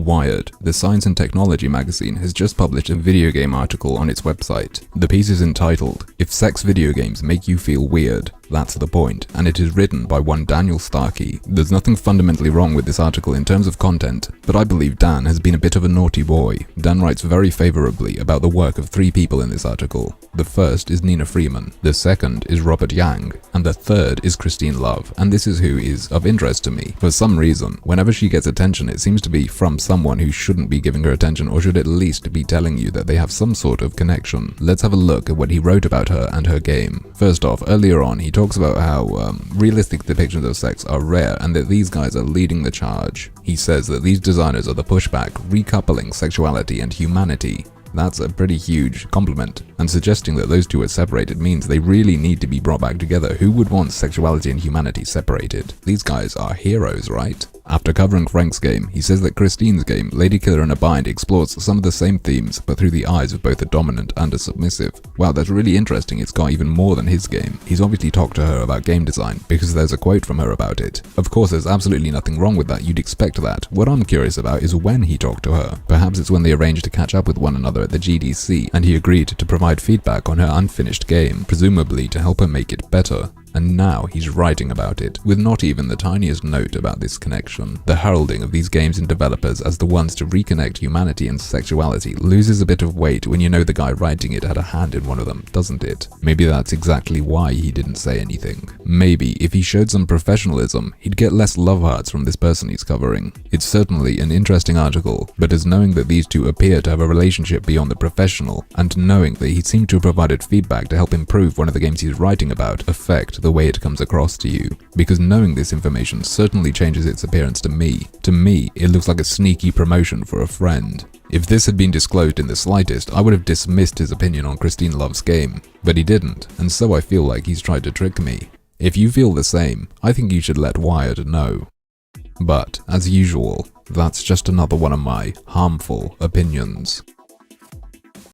Wired, the science and technology magazine, has just published a video game article on its website. The piece is entitled, "If Sex Video Games Make You Feel Weird, That's the Point," and it is written by one Daniel Starkey. There's nothing fundamentally wrong with this article in terms of content, but I believe Dan has been a bit of a naughty boy. Dan writes very favorably about the work of 3 people in this article. The first is Nina Freeman, the second is Robert Yang, and the third is Christine Love, and this is who is of interest to me. For some reason, whenever she gets attention, it seems to be from someone who shouldn't be giving her attention, or should at least be telling you that they have some sort of connection. Let's have a look at what he wrote about her and her game. First off, earlier on, he talks about how realistic depictions of sex are rare and that these guys are leading the charge. He says that these designers are the pushback, recoupling sexuality and humanity. That's a pretty huge compliment, and suggesting that those two are separated means they really need to be brought back together. Who would want sexuality and humanity separated? These guys are heroes, right? After covering Frank's game, he says that Christine's game, Lady Killer in a Bind, explores some of the same themes, but through the eyes of both a dominant and a submissive. Wow, that's really interesting. It's got even more than his game. He's obviously talked to her about game design, because there's a quote from her about it. Of course, there's absolutely nothing wrong with that. You'd expect that. What I'm curious about is when he talked to her. Perhaps it's when they arranged to catch up with one another at the GDC, and he agreed to provide feedback on her unfinished game, presumably to help her make it better. And now he's writing about it, with not even the tiniest note about this connection. The heralding of these games and developers as the ones to reconnect humanity and sexuality loses a bit of weight when you know the guy writing it had a hand in one of them, doesn't it? Maybe that's exactly why he didn't say anything. Maybe if he showed some professionalism, he'd get less love hearts from this person he's covering. It's certainly an interesting article, but as knowing that these two appear to have a relationship beyond the professional, and knowing that he seemed to have provided feedback to help improve one of the games he's writing about, affect the way it comes across to you, because knowing this information certainly changes its appearance to me. To me, it looks like a sneaky promotion for a friend. If this had been disclosed in the slightest, I would have dismissed his opinion on Christine Love's game, but he didn't, and so I feel like he's tried to trick me. If you feel the same, I think you should let Wired know. But, as usual, that's just another one of my harmful opinions.